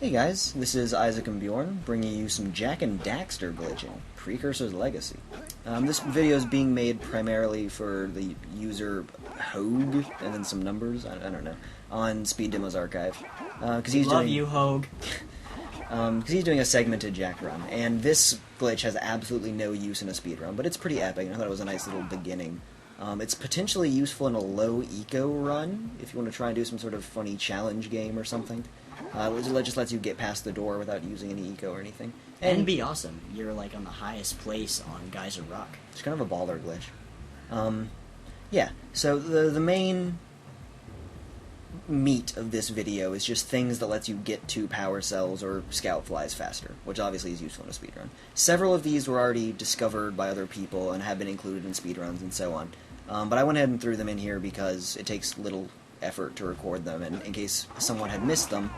Hey guys, this is Isaac and Bjorn, bringing you some Jak and Daxter glitching, Precursor's Legacy. This video is being made primarily for the user Hogue, and then some numbers, I don't know, on Speed Demo's archive. Because he's Love doing, you, Hogue. Because he's doing a segmented Jak run, and this glitch has absolutely no use in a speedrun, but it's pretty epic, and I thought it was a nice little beginning. It's potentially useful in a low eco run, if you want to try and do some sort of funny challenge game or something. It just lets you get past the door without using any eco or anything. And be awesome. You're like on the highest place on Geyser Rock. It's kind of a baller glitch. Yeah, so the main meat of this video is just things that lets you get to power cells or scout flies faster, which obviously is useful in a speedrun. Several of these were already discovered by other people and have been included in speedruns and so on. But I went ahead and threw them in here because it takes little effort to record them, and in case someone had missed them,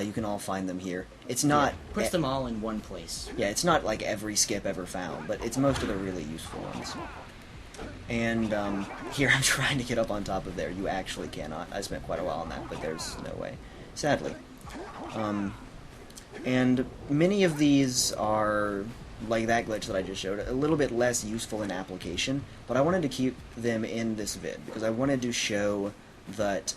you can all find them here. It's not... Puts them all in one place. Yeah, it's not like every skip ever found, but it's most of the really useful ones. And here I'm trying to get up on top of there. You actually cannot. I spent quite a while on that, but there's no way. Sadly. And many of these are, like that glitch that I just showed, a little bit less useful in application, but I wanted to keep them in this vid, because I wanted to show that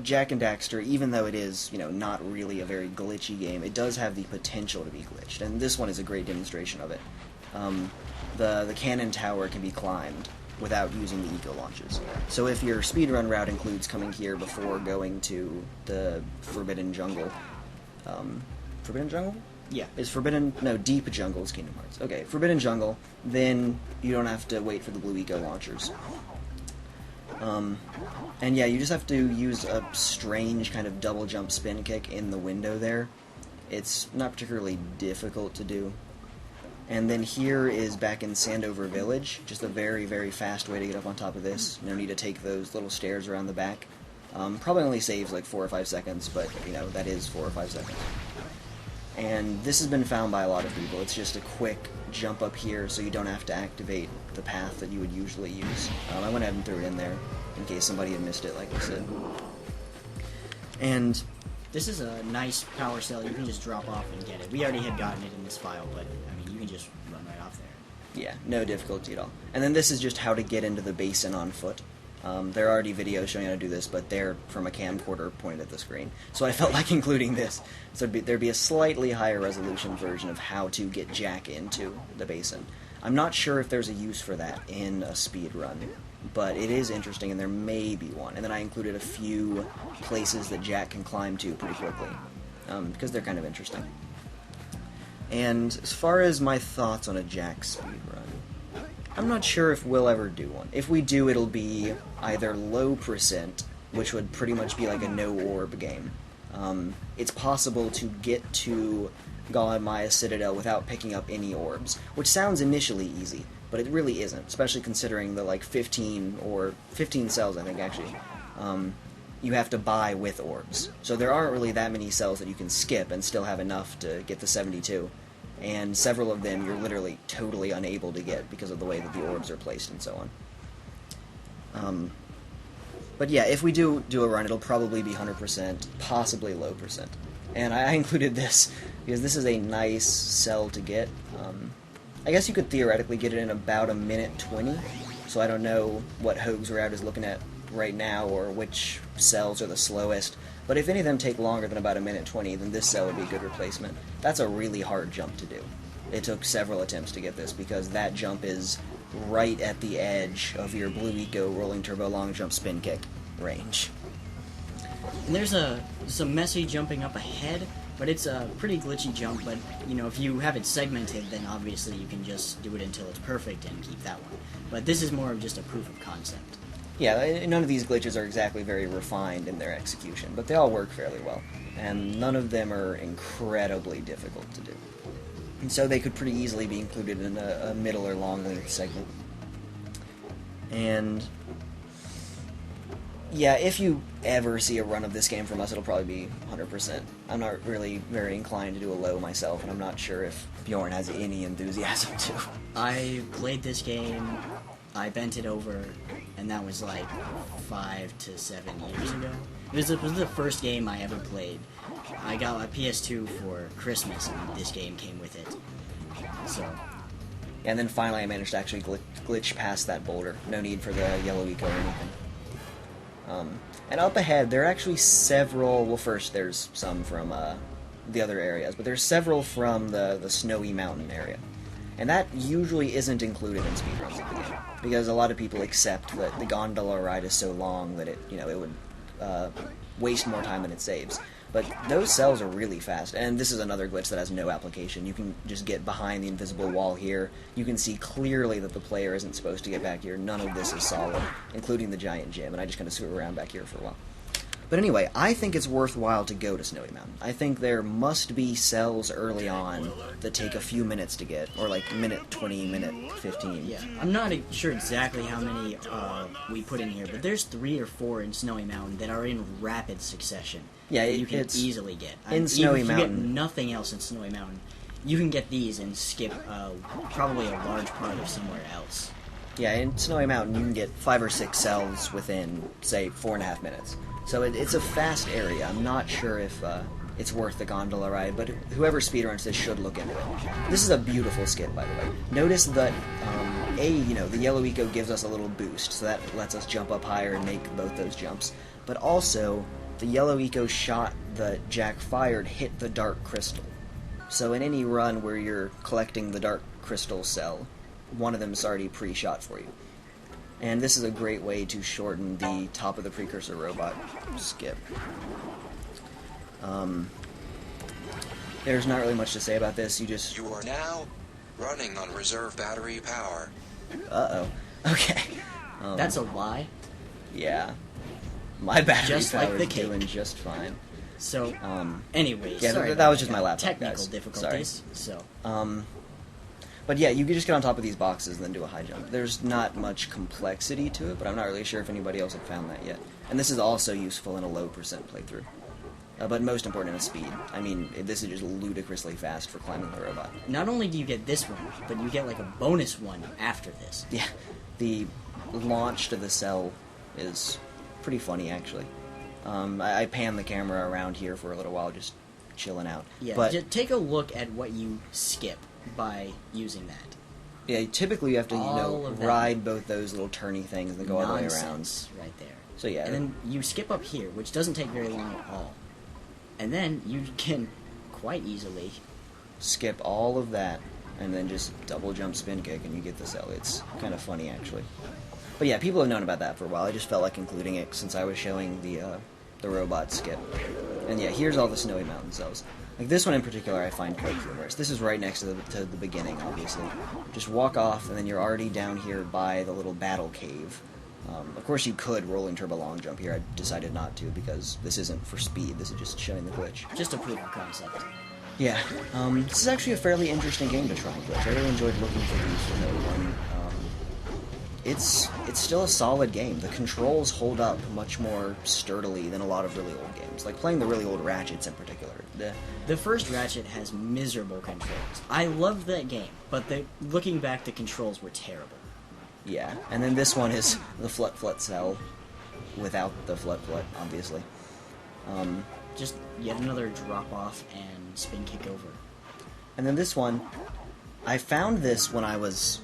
Jak and Daxter, even though it is, not really a very glitchy game, it does have the potential to be glitched, and this one is a great demonstration of it. The cannon tower can be climbed without using the eco launches. So if your speedrun route includes coming here before going to the Forbidden Jungle, Forbidden Jungle? Yeah. Is Forbidden... No, Deep Jungle is Kingdom Hearts. Okay, Forbidden Jungle, then you don't have to wait for the blue eco launchers. And yeah, you just have to use a strange kind of double jump spin kick in the window there. It's not particularly difficult to do. And then here is back in Sandover Village, just a very, very fast way to get up on top of this. No need to take those little stairs around the back. Probably only saves like 4 or 5 seconds, but, that is 4 or 5 seconds. And this has been found by a lot of people. It's just a quick jump up here so you don't have to activate the path that you would usually use. I went ahead and threw it in there in case somebody had missed it, like I said. And this is a nice power cell. You can just drop off and get it. We already had gotten it in this file, but, you can just run right off there. Yeah, no difficulty at all. And then this is just how to get into the basin on foot. There are already videos showing how to do this, but they're from a camcorder pointed at the screen. So I felt like including this. So there'd be a slightly higher resolution version of how to get Jak into the basin. I'm not sure if there's a use for that in a speed run, but it is interesting, and there may be one. And then I included a few places that Jak can climb to pretty quickly, because they're kind of interesting. And as far as my thoughts on a Jak speedrun, I'm not sure if we'll ever do one. If we do, it'll be either low percent, which would pretty much be like a no-orb game. It's possible to get to God Maya Citadel without picking up any orbs, which sounds initially easy, but it really isn't, especially considering the 15 cells, I think, actually, you have to buy with orbs. So there aren't really that many cells that you can skip and still have enough to get the 72. And several of them you're literally totally unable to get because of the way that the orbs are placed and so on. But yeah, if we do a run, it'll probably be 100%, possibly low percent. And I included this because this is a nice cell to get. I guess you could theoretically get it in about 1:20, so I don't know what Hogue's route is looking at right now or which cells are the slowest. But if any of them take longer than about 1:20, then this cell would be a good replacement. That's a really hard jump to do. It took several attempts to get this because that jump is right at the edge of your blue eco rolling turbo long jump spin kick range. And there's some messy jumping up ahead, but it's a pretty glitchy jump, but, if you have it segmented, then obviously you can just do it until it's perfect and keep that one. But this is more of just a proof of concept. Yeah, none of these glitches are exactly very refined in their execution, but they all work fairly well, and none of them are incredibly difficult to do. And so they could pretty easily be included in a middle or long length segment. And yeah, if you ever see a run of this game from us, it'll probably be 100%. I'm not really very inclined to do a low myself, and I'm not sure if Bjorn has any enthusiasm to. I played this game, I bent it over, and that was like 5 to 7 years ago. It was the first game I ever played, I got a PS2 for Christmas, and this game came with it. So, And then finally I managed to actually glitch past that boulder. No need for the yellow eco or anything. And up ahead, there are actually several... Well, first, there's some from the other areas, but there's several from the snowy mountain area. And that usually isn't included in speedruns of the game, because a lot of people accept that the gondola ride is so long that it would waste more time than it saves. But those cells are really fast, and this is another glitch that has no application. You can just get behind the invisible wall here. You can see clearly that the player isn't supposed to get back here. None of this is solid, including the giant gym, and I just kind of screw around back here for a while. But anyway, I think it's worthwhile to go to Snowy Mountain. I think there must be cells early on that take a few minutes to get, or like minute 20, minute 15. yeah, I'm not sure exactly how many we put in here, but there's 3 or 4 in Snowy Mountain that are in rapid succession. Yeah, that you can it's easily get. in Snowy Even if you get Mountain. nothing else in Snowy Mountain, you can get these and skip probably a large part of somewhere else. Yeah, in Snowy Mountain you can get 5 or 6 cells within, say, 4.5 minutes. So it's a fast area. I'm not sure if it's worth the gondola ride, but whoever speedruns this should look into it. This is a beautiful skip, by the way. Notice that, the yellow eco gives us a little boost, so that lets us jump up higher and make both those jumps. But also, the yellow eco shot that Jak fired hit the dark crystal. So in any run where you're collecting the dark crystal cell, one of them is already pre-shot for you. And this is a great way to shorten the top of the Precursor robot skip. There's not really much to say about this. You are now running on reserve battery power. Uh-oh. Okay. That's a lie. Yeah. My battery Just power like the is cake. doing just fine. So, anyways, yeah, sorry that was about just my laptop, technical guys. difficulties. So, But yeah, you can just get on top of these boxes and then do a high jump. There's not much complexity to it, but I'm not really sure if anybody else had found that yet. And this is also useful in a low percent playthrough. But most important in a speed. I mean, this is just ludicrously fast for climbing the robot. not only do you get this one, but you get like a bonus one after this. Yeah, the launch to the cell is pretty funny, actually. I panned the camera around here for a little while, just chilling out. Yeah, but just take a look at what you skip by using that. yeah, typically you have to, All of that ride both those little turny things and then go all the way around. Nonsense right there. So yeah, And then you skip up here, which doesn't take very long at all. And then you can quite easily... skip all of that and then just double jump spin kick and you get the cell. It's kind of funny, actually. But yeah, people have known about that for a while. I just felt like including it since I was showing the robot skip. And yeah, here's all the Snowy Mountain cells. Like this one in particular I find quite humorous. This is right next to the beginning, obviously. Just walk off and then you're already down here by the little battle cave. Of course you could rolling turbo long jump here. I decided not to because this isn't for speed. This is just showing the glitch. Just a proof of concept. Yeah, this is actually a fairly interesting game to try and glitch. I really enjoyed looking for these for no one. It's still a solid game. The controls hold up much more sturdily than a lot of really old games. Like playing the really old Ratchets in particular. The first Ratchet has miserable controls. I loved that game, but looking back, the controls were terrible. Yeah, and then this one is the Flut cell without the Flut, obviously. Just yet another drop off and spin kick over. And then this one, I found this when I was,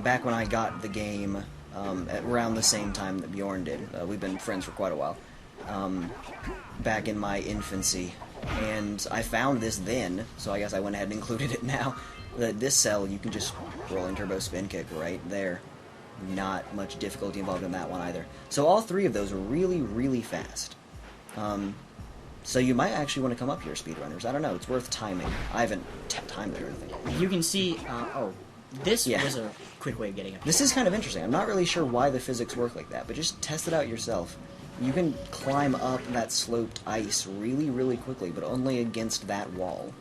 back when I got the game at around the same time that Bjorn did. We've been friends for quite a while. Back in my infancy. And I found this then, so I guess I went ahead and included it now. This cell, you can just roll in turbo spin kick right there. Not much difficulty involved in that one either. So all 3 of those are really, really fast. So you might actually want to come up here, speedrunners. I don't know. It's worth timing. I haven't timed it or anything. You can see... this Yeah. was a quick way of getting up. This is kind of interesting. I'm not really sure why the physics work like that, but just test it out yourself. You can climb up that sloped ice really, really quickly, but only against that wall.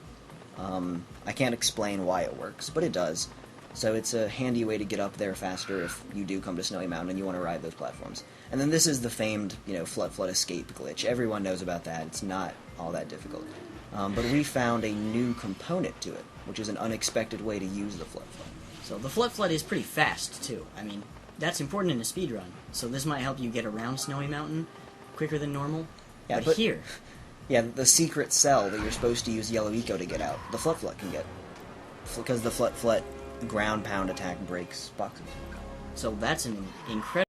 I can't explain why it works, but it does. So it's a handy way to get up there faster if you do come to Snowy Mountain and you want to ride those platforms. And then this is the famed, Flut escape glitch. Everyone knows about that. It's not all that difficult. But we found a new component to it, which is an unexpected way to use the Flut. So the Flut is pretty fast, too. I mean, that's important in a speedrun. So this might help you get around Snowy Mountain quicker than normal. Yeah, but here... Yeah, the secret cell that you're supposed to use yellow eco to get out. The Flut can get. Because the Flut ground pound attack breaks boxes. So that's an incredible